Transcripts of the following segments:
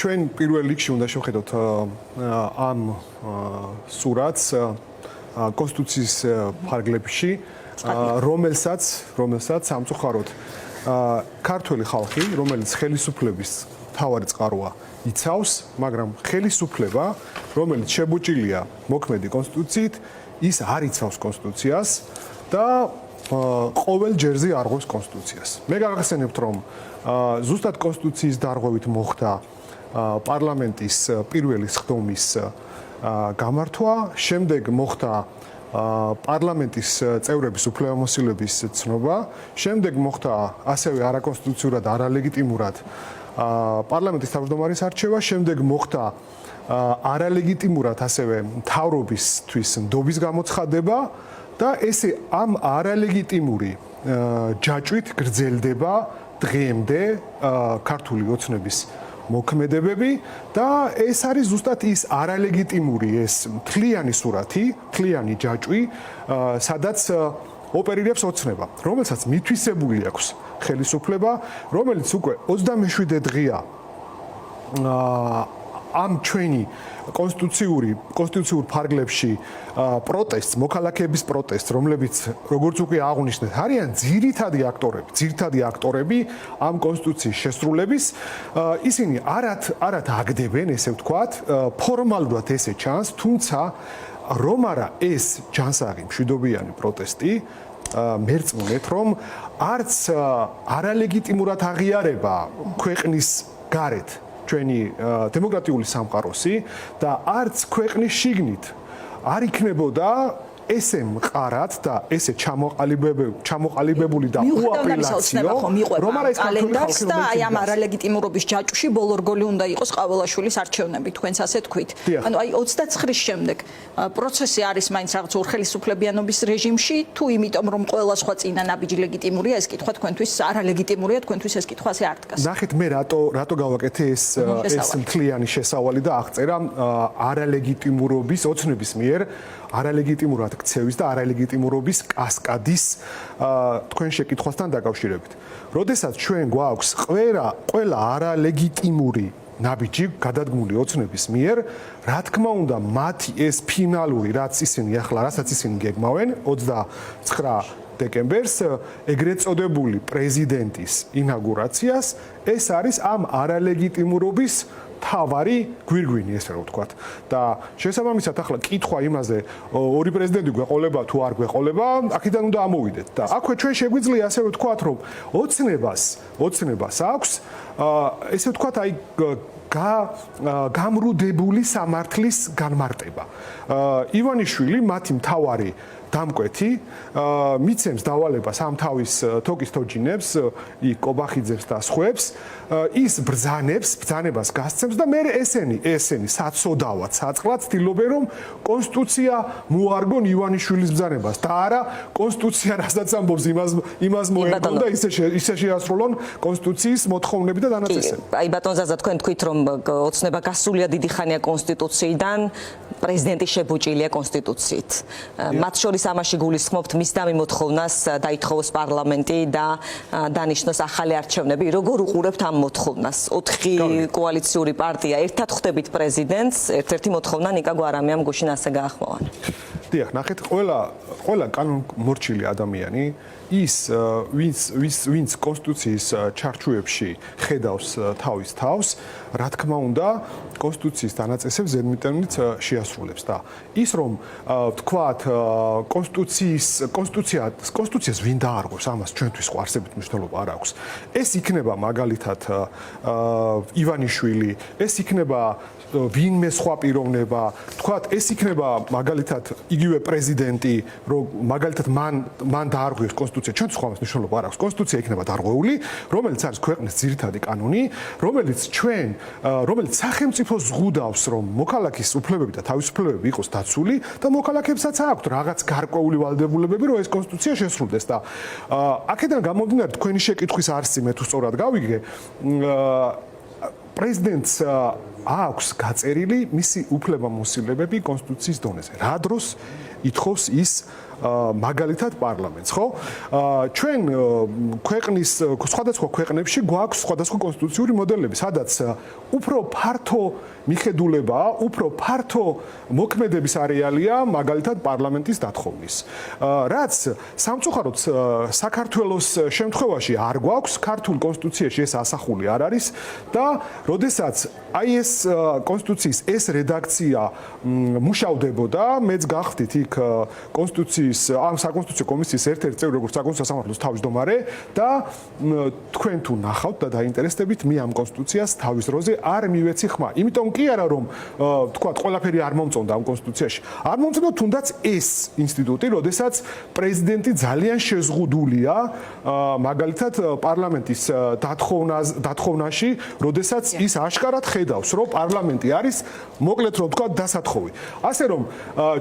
ჩვენ პირველ რიგში უნდა შევხედოთ ამ სურათს კონსტიტუციის ფარგლებში, რომელსაც სამწუხაროდ ქართული ხალხი, რომელიც ხელისუფლების მთავარი წყაროა, იცავს, მაგრამ ხელისუფლება, რომელიც შებუჭილია მოქმედი კონსტიტუციით, ის არ იცავს კონსტიტუციას და ყოველ ჯერზე არღვევს კონსტიტუციას. მე გაგახსენებთ, რომ ზუსტად კონსტიტუციის დარღვევით მოხდა პარლამენტის პირველი სხდომის გამართვა, შემდეგ მოხდა პარლამენტის წევრების უფლებამოსილების ცნობა, შემდეგ მოხდა ასევე არაკონსტიტუციურად, არალეგიტიმურად პარლამენტის თავმჯდომარის არჩევა, შემდეგ მოხდა არალეგიტიმურად ასევე მთავრობისთვის ნდობის გამოცხადება და ესე ამ არალეგიტიმური ჯაჭვით გრძელდება დღემდე ქართული ოცნების მოქმედებები და ეს არის ზუსტად ის არალეგიტიმური ეს მთლიანი სურათი, მთლიანი ჯაჭვი, სადაც ოპერირებს ოცნება, რომელსაც მითვისებული აქვს ხელისუფლება, რომელიც უკვე 27 დღეა ამ ჩვენი კონსტიტუციურ ფარგლებში პროტესტს, მოქალაქეების პროტესტს, რომლებიც როგორც უკვე აღვნიშნეთ, არიან ძირითადი aktorები ამ კონსტიტუციის შესრულების, ისინი არათ აგდებენ, ესე ვთქვათ, ფორმალურად ესე ჩანს, თუმცა რომ არა ეს ჯანსაღი მშვიდობიანი პროტესტი, მერწმუნეთ, რომ არც არალეგიტიმურად აღიარება ქვეყნის გარეთ ჩვენი დემოკრატიული სამყაროსი და არც ქვეყნის შიგნით არ იქნებოდა ესე მყარად და ესე ჩამოყალიბებული და უაპელაციო რომ არა ეს კალენდარს და აი ამ არალეგიტიმურობის ჯაჭვში ბოლო რგოლი უნდა იყოს ყაველაშვილის არჩევნები, თქვენც ასე თქვით. ანუ აი 29-ის შემდეგ პროცესი არის მაინც რაღაც ორხელისუფლებიანობის რეჟიმში თუ იმიტომ რომ ყველა სხვა წინა ნაბიჯი ლეგიტიმურია, ეს კითხვა თქვენთვის არალეგიტიმურია, თქვენთვის ეს კითხვა ასე არ დგას. ნახეთ მე რატო გავაკეთე ეს მთლიანი შესავალი და აღწერა არალეგიტიმურობის ოცნების მიერ არალეგიტიმურად ქცევის და არალეგიტიმურობის კასკადის თქვენ შეკითხვასთან დაკავშირებით. როდესაც ჩვენ გვაქვს ყველა არალეგიტიმური ნაბიჯი გადადგმული ოცნების მიერ, რა თქმა უნდა, მათი ეს ფინალური, რასაც ისინი გეგმავენ 29 დეკემბერს ეგრეთ წოდებული პრეზიდენტის ინაგურაციას, ეს არის ამ არალეგიტიმურობის თავარი გვირგვინი, ესე რომ ვთქვათ. და შესაბამისად ახლა კითხვა იმაზე, ორი პრეზიდენტი გვეყოლება თუ არ გვეყოლება, აქედან უნდა ამოვიდეთ. და აქვე ჩვენ შეგვიძლია ასე ვთქვათ, რომ ოცნებას აქვს, ესე ვთქვათ, აი გამრუდებული სამართლის განმარტება. ივანიშვილი, მათი მთავარი დამკვეთი, მიცემს დავალებას ამ თავის თოკის თოჯინებს, კობახიძებს და სხვებს, ის ბრძანებას გასცემს და მე ესენი საცოდავად, საწყლად ცდილობენ რომ კონსტიტუცია მოარგონ ივანიშვილის ბრძანებას და არა კონსტიტუცია რასაც ამბობს იმას მოერგონ და ისე შეასრულონ კონსტიტუციის მოთხოვნები და დანაწესები. აი ბატონ ზაზა, თქვენ თქვით რომ ოცნება გასულია დიდი ხანია კონსტიტუციიდან, პრეზიდენტი შებუჭილია კონსტიტუციით. მათ შორის ამაში გულისხმობთ მის დამიმოთხოვნას დაითხოვოს პარლამენტი და დანიშნოს ახალი არჩევნები. როგორ უყურებთ ამ მოთხოვნას? 4 კოალიციური პარტია ერთად ხვდებით პრეზიდენტს, ერთ-ერთი მოთხოვნა ნიკა გვარამიამ გუშინ ასე გაახმოვანა. დიახ, ნახეთ, ყველა კანონმორჩილი ადამიანი ის ვინც კონსტიტუციის ჩარჩოებში ხედავს თავის თავს, რა თქმა უნდა, კონსტიტუციის დანაწესებს ზედმეტად შეასრულებს და ის რომ ვთქვათ კონსტიტუციას ვინ დაარღვევს, ამას ჩვენთვის ხო არსებით მნიშვნელობა არ აქვს. ეს იქნება მაგალითად ივანიშვილი, ეს იქნება ვინმე სხვა პიროვნება, ვთქვათ, ეს იქნება მაგალითად იგივე პრეზიდენტი, რომ მაგალითად მან დაარღვევს კონსტიტუცია, ჩვენ სხვა მნიშვნელობა არ აქვს. კონსტიტუცია იქნება დარღვეული, რომელიც არის ქვეყნის ძირითადი კანონი, რომელიც სახელმწიფოს ზღუდავს, რომ მოქალაქის უფლებები და თავისუფლებები იყოს დაცული და მოქალაქეებსაც აქვთ რაღაც გარკვეული ვალდებულებები, რომ ეს კონსტიტუცია შესრულდეს და აქედან გამომდინარე თქვენი შეკითხვის არსი მე თუ სწორად გავიგე, პრეზიდენტს აქვს გაწერილი მისი უფლებამოსილებები კონსტიტუციის დონეზე. რა დროს ითხოვს ის მაგალითად პარლამენტს, ხო? ჩვენ ქვეყნის სხვადასხვა ქვეყნებში გვაქვს სხვადასხვა კონსტიტუციური მოდელები, სადაც უფრო ფართო მიხედულებაა, უფრო ფართო მოქმედების არეალია მაგალითად პარლამენტის დათხოვნის. რაც სამწუხაროდ საქართველოს შემთხვევაში არ გვაქვს, ქართულ კონსტიტუციაში ეს ასახული არ არის და როდესაც აი ეს კონსტიტუციის ეს რედაქცია მუშავდებოდა, მეც გახდით იქ კონსტიტუციის ამ საკონსტიტუციო კომისიის ერთ-ერთი წევრი როგორც საკონსტიტუციო სამართლის თავმჯდომარე და თქვენ თუ ნახავთ და დაინტერესდებით, მე ამ კონსტიტუციას თავის დროზე არ მივეცი ხმა. იმიტომ კი არა რომ თქვა ყველაფერი არ მომწონდა ამ კონსტიტუციაში. არ მომწონდა თუნდაც ეს ინსტიტუტი, როდესაც პრეზიდენტი ძალიან შეზღუდულია მაგალითად პარლამენტის დათხოვნაში, როდესაც ის აშკარად ხედავს, რომ პარლამენტი არის მოკლედ რომ თქვა დასათხოვი. ასე რომ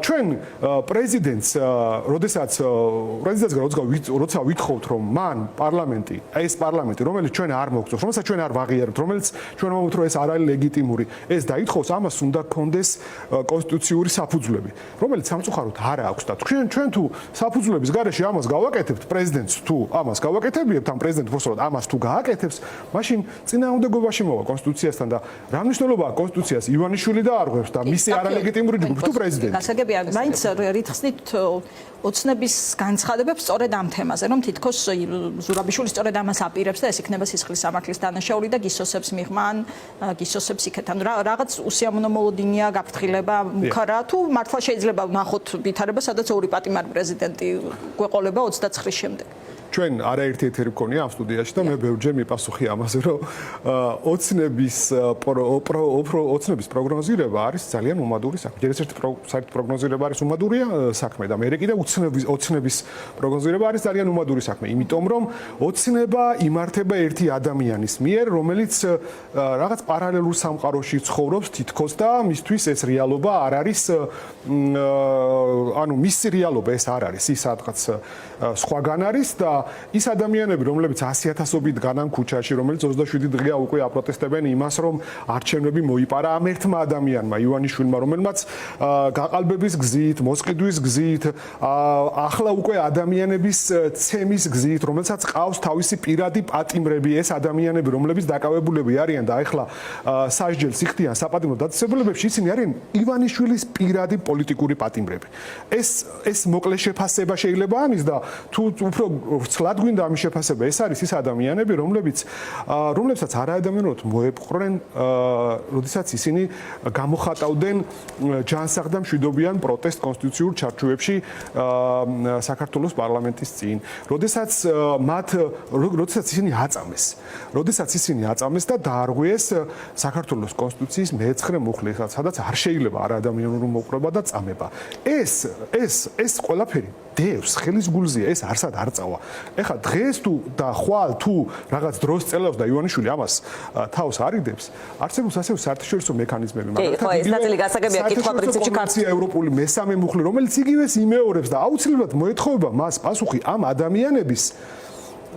ჩვენ პრეზიდენტს როცა ვითხოვთ რომ მან პარლამენტი, ეს პარლამენტი, რომელიც ჩვენ არ მოგწონს, რომელსაც ჩვენ არ ვაღიარებთ, რომელიც ჩვენ მომთ რომ ეს არ არის ლეგიტიმური, ეს დაითხოვს, ამას უნდა გქონდეს კონსტიტუციური საფუძვლები, რომელიც სამწუხაროდ არ აქვს და ჩვენ თუ საფუძვლების გარეშე ამას გავაკეთებთ, პრეზიდენტს თუ ამას გავაკეთებიებთ, ამ პრეზიდენტს უბრალოდ ამას თუ გააკეთებს, მაშინ წინააღმდეგობაში მოვა კონსტიტუციასთან და რა მნიშვნელობაა კონსტიტუციას ივანიშვილი დაარღვევს და მისი არალეგიტიმური ჯგუფი თუ პრეზიდენტი. გასაგებია, მაინც რითხსნით ოცნების განცხადებებს სწორედ ამ თემაზე, რომ თითქოს ზურაბიშვილი სწორედ ამას აპირებს და ეს იქნება სისხლის სამართლის დანაშაული და გისოსებს მიღმან, გისოსებს იქეთ. ანუ რაღაც უსიამოვნო მოლოდინია, გაფრთხილება, მუქარა თუ მართლა შეიძლება ვნახოთ ვითარება, სადაც ორი პატიმარი პრეზიდენტი გვეყოლება 29-ის შემდეგ. ჩვენ არაერთი ეთერი გქონია ამ სტუდიაში და მე ბევრჯერ მიპასუხი ამაზე, რომ ოცნების პროგნოზირება არის ძალიან უმადური საქმე. ერთ-ერთი საერთოდ პროგნოზირება არის უმადურია საქმე და მე კიდე ოცნების პროგნოზირება არის ძალიან უმადური საქმე, იმიტომ რომ ოცნება იმართება ერთი ადამიანის მიერ, რომელიც რაღაც პარალელურ სამყაროში ცხოვრობს თითქოს და მისთვის ეს რეალობა არ არის ანუ მისი რეალობა ეს არ არის, ის რაღაც სხვაგან არის და ის ადამიანები, რომლებიც 100,000-ობით განან ქუჩაში, რომელიც 27 დღეა უკვე აპროტესტებენ იმას, რომ არჩევნები მოიპარა ამ ერთმა ადამიანმა, ივანიშვილმა, რომელმაც გაყალბების გზით, მოსყიდვის გზით, ახლა უკვე ადამიანების ცემის გზით, რომელსაც ყავს თავისი პირადი პატიმრები, ეს ადამიანები, რომლებიც დაკავებულები არიან და ახლა სასჯელს იხდიან საპატიმრო დაწესებულებებში, ისინი არიან ივანიშვილის პირადი პოლიტიკური პატიმრები. ეს მოკლე შეფასება შეიძლება ამის და თუ უფრო ცლად გვინდა ამის შეფასება, ეს არის ის ადამიანები, რომლებსაც არაადამიანურად მოეპყრნენ, როდესაც ისინი გამოხატავდნენ ჯანსაღ და მშვიდობიან პროტესტ კონსტიტუციურ ჩარჩოებში საქართველოს პარლამენტის წინ. როდესაც ისინი აწამეს და დაარღვიეს საქართველოს კონსტიტუციის მე-9 მუხლი, სადაც არ შეიძლება არაადამიანური მოპყრობა და წამება. ეს ყველაფერი დევს ხელის გულზეა, ეს არსად არ წავა. ეხლა დღეს და ხვალ თუ რაღაც დროს წელავს და ივანიშვილი ამას თავს არიდებს, არსებობს ასევე საერთაშორისო მექანიზმები, მაგალითად ეს ნაწილი გასაგებია კითხვა პრინციპში კარტია ევროპული მესამე მუხლი, რომელიც იგივეს იმეორებს და აუცილებლად მოეთხოვება მას პასუხი ამ ადამიანების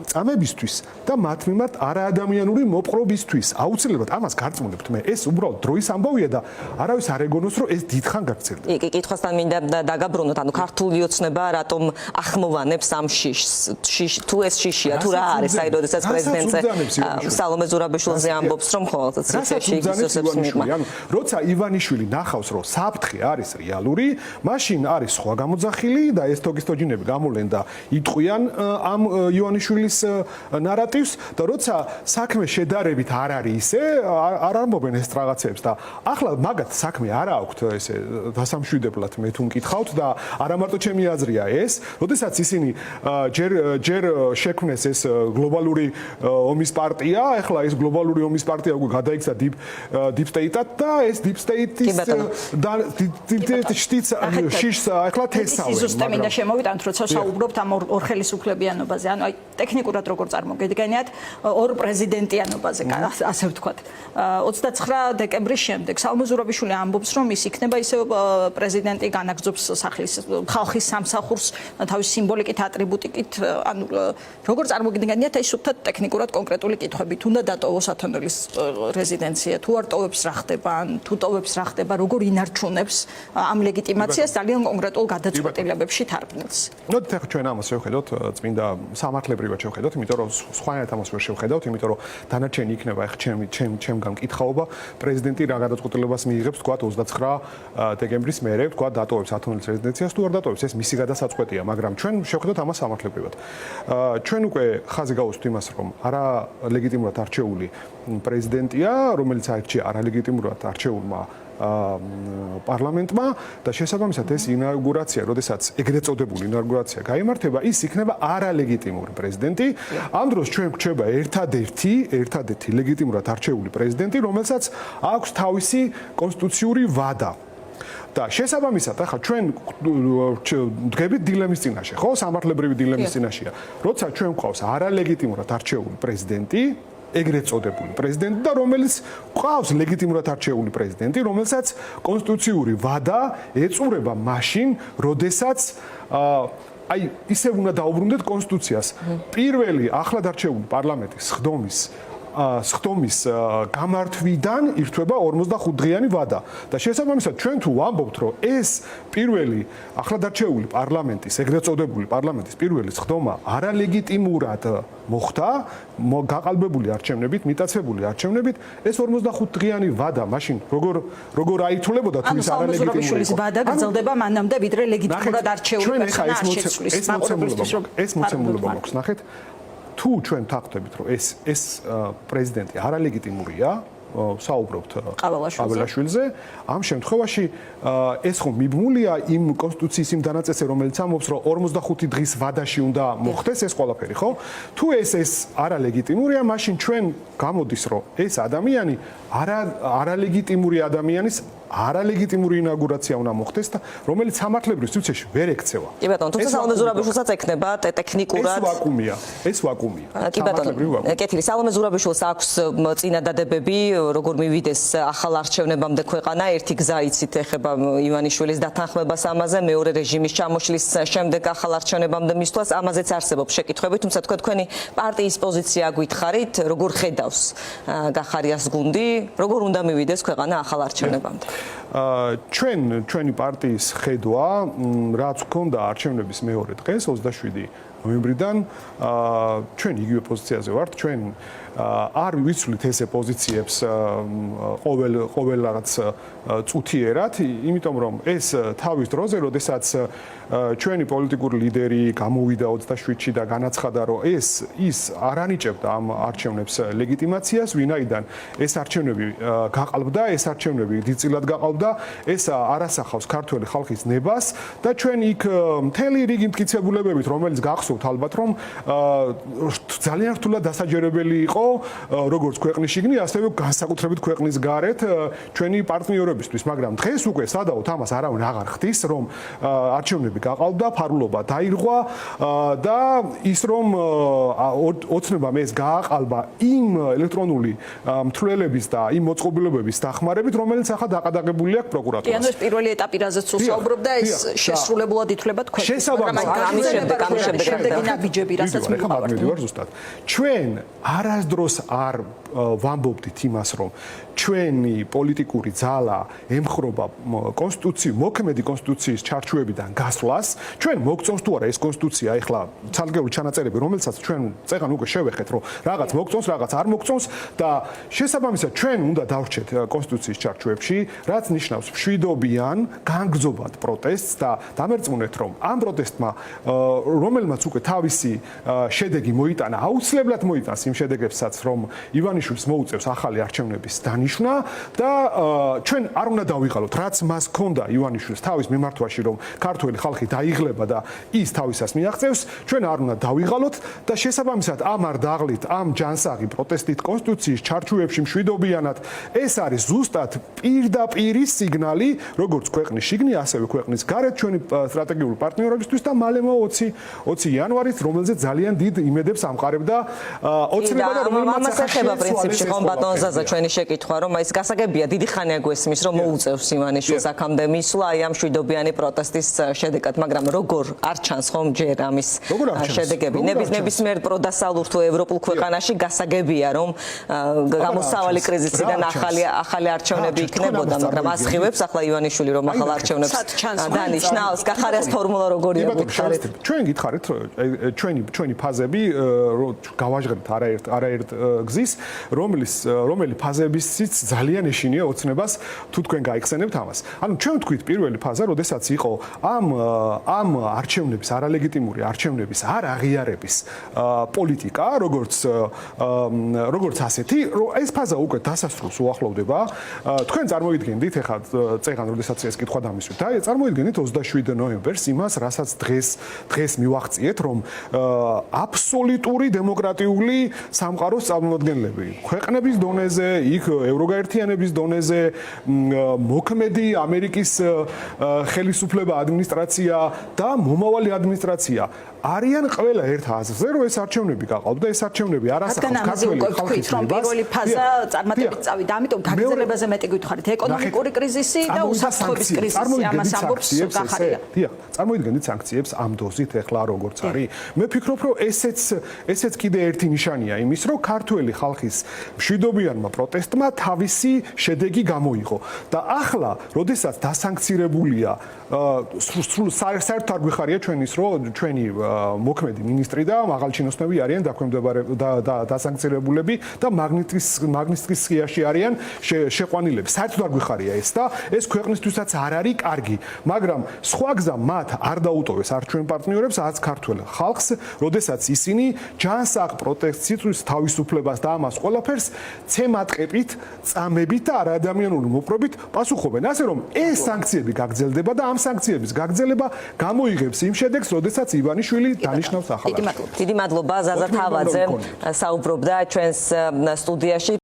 წამებისთვის და მათ მიმართ არაადამიანური მოპყრობისთვის. აუცილებლად ამას გარწმუნებთ მე. ეს უბრალოდ დროის ამბავია და არავის არ ეგონოს, რომ ეს დიდხან გაგრძელდება. კი, კითხვასთან მინდა დაგაბრუნოთ, ანუ ქართული ოცნება რატომ ახმოვანებს ამ შიშს? თუ ეს შიშია, თუ რა არის, აი, როდესაც პრეზიდენტზე სალომე ზურაბიშვილზე ამბობს, რომ ხო, ციხეში გისოსებს მიღმა. ანუ როცა ივანიშვილი ნახავს, რომ საფრთხე არის რეალური, მაშინ არის სხვა გამოძახილი და ეს თოგისტოჯინები გამოლენ და იტყვიან ამ ივანიშვილის ნარატივს და როცა საქმე შედარებით არ არის ისე, არ ამბობენ ეს რაღაცებს და ახლა მაგათ საქმე არ აქვთ ესე დასამშვიდებლად მე თუ მკითხავთ და არა მარტო ჩემი აზრია ეს, როდესაც ისინი ჯერ შექმნეს ეს გლობალური ომის პარტია, ახლა ეს გლობალური ომის პარტია უკვე გადაიქცა deep state-ად და ეს deep state-ის შიშს ახლა თესავენ. სისტემინდა შემოვიტანთ, როცა საუბრობთ ამ ორ ხელისუფლებიანობაზე, ანუ აი ტექნიკურად როგორ წარმოგედგენიათ ორ პრეზიდენტიანობაზე, ასე ვთქვათ. 29 დეკემბრის შემდეგ სალომე ზურაბიშვილი ამბობს, რომ ის იქნება ისე პრეზიდენტი, განაგრძობს ხალხის სამსახურს თავის სიმბოლიკით, ატრიბუტიკით, ანუ როგორ წარმოგიდგენიათ ეს სულთან ტექნიკურად კონკრეტული კითხვებით, უნდა დატოვოს ათონელის რეზიდენცია, თუ არ ტოვებს რა ხდება, ან თუ ტოვებს რა ხდება, როგორ ინარჩუნებს ამ ლეგიტიმაციას ძალიან კონკრეტულ გადაწყვეტილებებში თარგმნილს. ნოდით ახლა ჩვენ ამას შევხედოთ, წმინდა სამართლებრივად შევხედოთ, იმიტომ რომ სხვანაირად ამას ვერ შევხედავთ, იმიტომ რომ დანარჩენი იქნება ახლა ჩემგან მკითხაობა, პრეზიდენტი რა გადაწყვეტილებას მიიღებს, თქვა 29 დეკემბრის მერე, თქვა დატოვებს ათონელის რეზიდენციას, თუ არ დატოვებს, ეს მისი გადასაწყვეტია, მაგრამ ჩვენ შევხედოთ ამას სამართლებრივად. ჩვენ უკვე ხაზი გავუსვით იმას, რომ არა ლეგიტიმურად არჩეული პრეზიდენტია, რომელიც აირჩია არალეგიტიმურად არჩეულმა პარლამენტმა და შესაბამისად ეს ინაუგურაცია, როდესაც ეგრეთ წოდებული ინაუგურაცია გაიმართება, ის იქნება არალეგიტიმური პრეზიდენტი. ამ დროს ჩვენ გვრჩება ერთადერთი ლეგიტიმურად არჩეული პრეზიდენტი, რომელსაც აქვს თავისი კონსტიტუციური ვადა. და შესაბამისად, ახლა ჩვენ დგებით დილემის წინაშე, ხო? სამართლებრივი დილემის წინაშეა. როცა ჩვენ გვყავს არალეგიტიმურად არჩეული პრეზიდენტი, ეგრეთ წოდებული პრეზიდენტი და რომელიც ყავს ლეგიტიმურად არჩეული პრეზიდენტი, რომელსაც კონსტიტუციური ვადა ეწურება მაშინ, როდესაც აი ისე უნდა დაუბრუნდეთ კონსტიტუციას. პირველი ახლად არჩეული პარლამენტის სხდომის გამართვიდან ირთვება 45-დღიანი ვადა და შესაბამისად ჩვენ თუ ვამბობთ, რომ ეს პირველი ახლად არჩეული პარლამენტის, ეგრეთ წოდებული პარლამენტის პირველი სხდომა არალეგიტიმურად მოხდა, გაყალბებული არჩევნებით, მიტაცებული არჩევნებით, ეს 45-დღიანი ვადა მაშინ როგორ აითვლებოდა თუ ის არალეგიტიმური იყო. ვადა გრძელდება მანამდე, ვიდრე ლეგიტიმურად არჩეული პერსონა არ შეცვლის. ეს მოცემულობა მაქვს, ნახეთ. თუ ჩვენ ვთანხმდებით, რომ ეს პრეზიდენტი არალეგიტიმურია, საუბრობთ ყაველაშვილზე, ამ შემთხვევაში ეს ხომ მიბმულია იმ კონსტიტუციის იმ დანაწესზე, რომელიც ამბობს, რომ 45 დღის ვადაში უნდა მოხდეს ეს ყველაფერი, ხო? თუ ეს არალეგიტიმურია, მაშინ ჩვენ გამოდის, რომ ეს ადამიანი არალეგიტიმური ადამიანის არალეგიტიმური ინაუგურაცია უნდა მოხდეს და რომელიც სამართლებრივ სივრცეში ვერ ექცევა. კი ბატონო, თუმცა სალომე ზურაბიშვილსაც ექნება ტექნიკურად ეს ვაკუუმია. კი ბატონო, კეთილი, სალომე ზურაბიშვილს აქვს წინადადებები, როგორ მივიდეს ახალ არჩევნებამდე ქვეყანა, ერთი გზა იცით ეხება ივანიშვილის დათანხმებას ამაზე, მეორე რეჟიმის ჩამოშლის შემდეგ ახალ არჩევნებამდე მისვლას, ამაზეც არსებობს შეკითხვები, თუმცა თქვენი პარტიის პოზიცია გვითხარით, როგორ ხედავს გახარიას გუნდი, როგორ უნდა მივიდეს ქვეყანა ახალ არჩევნებამდე? ჩვენი პარტიის ხედვა, რაც ჰქონდა არჩევნების მეორე დღეს 27 ნოემბრიდან, ჩვენ იგივე პოზიციაზე ვართ, ჩვენ არ ვიცვლით ესე პოზიციებს ყოველ რაღაც წუთიერად, იმიტომ რომ ეს თავის დროზე, როდესაც ჩვენი პოლიტიკური ლიდერი გამოვიდა 27-ში და განაცხადა, რომ ის არ ანიჭებდა ამ არჩევნებს ლეგიტიმაციას, ვინაიდან ეს არჩევნები გაყალბდა, ეს არჩევნები დიდწილად გაყალბდა, ეს არ ასახავს ქართველი ხალხის ნებას და ჩვენ იქ მთელი რიგი მტკიცებულებებით, რომელიც გახსოვთ ალბათ, რომ ძალიან რთულად დასაჯერებელი იყო როგორც ქვეყნის შიგნით, ასევე განსაკუთრებით ქვეყნის გარეთ ჩვენი პარტნიორებისთვის, მაგრამ დღეს უკვე სადაოდ ამას არავინ აღარ ხდის, რომ არჩევნები გაყალბდა, ფარულობა დაირღვა და ის რომ ოცნებამ ეს გააყალბა იმ ელექტრონული მთლელების და იმ მოწყობილობების დახმარებით, რომელიც ახლა დაყადაღებული აქვს პროკურატურას. კი, ანუ ეს პირველი ეტაპი, რაზეც ვსაუბრობ და ეს შესრულებულად ითვლება თქვენ. ამის შემდეგ ნაბიჯები, რასაც მივყავართ. ჩვენ არასდროს არ ვამბობდით იმას, რომ ჩვენი პოლიტიკური ძალა ემხრობა მოქმედი კონსტიტუციის ჩარჩოებიდან გასვლას, ჩვენ მოგწონს თუ არა ეს კონსტიტუცია, ეხლა ცალკეული ჩანაწერები, რომელსაც ჩვენ წეგან უკვე შევეხეთ, რომ რაღაც მოგწონს, რაღაც არ მოგწონს და შესაბამისად ჩვენ უნდა დავრჩეთ კონსტიტუციის ჩარჩოებში, რაც ნიშნავს მშვიდობიან, განგრძობად პროტესტს და დამერწმუნეთ, რომ ამ პროტესტმა, რომელმაც უკვე თავისი შედეგი მოიტანა, აუცილებლად მოიტანს იმ შედეგებსაც, რომ ივანიშვილი ივანიშვილს მოუწევს ახალი არჩევნების დანიშვნა და ჩვენ არ უნდა დავიღალოთ, რაც მას ჰქონდა ივანიშვილს თავის მიმართვაში, რომ ქართველი ხალხი დაიღლება და ის თავისას მიაღწევს, ჩვენ არ უნდა დავიღალოთ და შესაბამისად ამ არ დაღლით, ამ ჯანსაღი პროტესტით კონსტიტუციის ჩარჩოებში მშვიდობიანად ეს არის ზუსტად პირდაპირი სიგნალი, როგორც ქვეყნის შიგნით, ასევე ქვეყნის გარეთ ჩვენი სტრატეგიული პარტნიორებისთვის და მალე 20 იანვარით, რომელზეც ძალიან დიდ იმედებს ამყარებდა ოცნება და რომელმაც ეხება პრინციპში ხომ ბატონ ზაზა ჩვენი შეკითხვა, რომ ეს გასაგებია დიდი ხანია გვესმის, რომ მოუწევს ივანიშვილს აქამდე მისვლა აი ამ მშვიდობიანი პროტესტის შედეგად, მაგრამ როგორ არ ჩანს ხომ ჯერ ამის შედეგები? ნებისმიერ პროდასალურ თუ ევროპულ ქვეყანაში გასაგებია, რომ გამოსავალი კრიზისიდან ახალი არჩევნები იქნებოდა, მაგრამ ასხივებს ახლა ივანიშვილი რომ ახალ არჩევნებს დანიშნავს, კახარიას ფორმულა როგორია გითხარით? ჩვენ გითხარით, ჩვენი ფაზები გავაჟღერთ არაერთ გზის, რომელი ფაზებისიც ძალიან ეშინია ოცნებას თუ თქვენ გაიხსენებთ ამას. ანუ ჩვენ ვთქვით პირველი ფაზა, როდესაც იყო ამ არჩევნების, არალეგიტიმური არჩევნების არ აღიარების პოლიტიკა, როგორც ასეთი, ეს ფაზა უკვე დასასრულს უახლოვდება. თქვენ წარმოიდგენთ ეხლა წეგან, როდესაც ეს კითხვა დამისვით. და წარმოიდგენთ 27 ნოემბერს იმას, რასაც დღეს მივახციეთ, რომ აბსოლუტური დემოკრატიული სამყაროს წარმომადგენლები ქვეყნების დონეზე, იქ ევროგაერთიანების დონეზე, მოქმედი ამერიკის ხელისუფლება, ადმინისტრაცია და მომავალი ადმინისტრაცია არიან ყველა ერთ აზრზე, რომ ეს არჩევნები გაყავთ და ეს არჩევნები არასახავს ქართველი ხალხის რომ პირველი ფაზა წარმატებით წავიდა, ამიტომ გაგრძელებაზე მეტი გითხარით, ეკონომიკური კრიზისი და უსაფრთხოების კრიზისი, ამას ამბობს კახარია. დიახ, წარმოიდგენთ სანქციებს ამ დოზით ეხლა როგორც არის. მე ვფიქრობ, რომ ესეც კიდე ერთი ნიშანია იმის, რომ ქართველი ხალხის მშვიდობიანმა პროტესტმა თავისი შედეგი გამოიღო. და ახლა, როდესაც დასანქცირებულია, საერთოდ არ გვიხარია ჩვენის, რომ ჩვენი მოქმედი მინისტრი და მაღალჩინოსნები არიან დასანქცირებულები და მაგნიტსკის სხიაში არიან შეყვანილები. საერთოდ არ გვიხარია ეს და ეს ქვეყნისთვისაც არ არის კარგი, მაგრამ სხვა გზა მათ არ დაუტოვეს არ ჩვენ პარტნიორებს, არც ქართველ ხალხს, როდესაც ისინი ჯანსაღ პროტესტის თავისუფლებას და ამას ყველაფერს ცემატყებით, წამებით და არაადამიანური მოპყრობით პასუხობენ. ასე რომ ეს სანქციები გაგრძელდება და ამ სანქციების გაგრძელება გამოიღებს იმ შედეგს, როდესაც ივანიშვილი დანიშნავს ახალ არჩევნებს. დიდი მადლობა ზაზა თავაძე საუბრობდა ჩვენს სტუდიაში.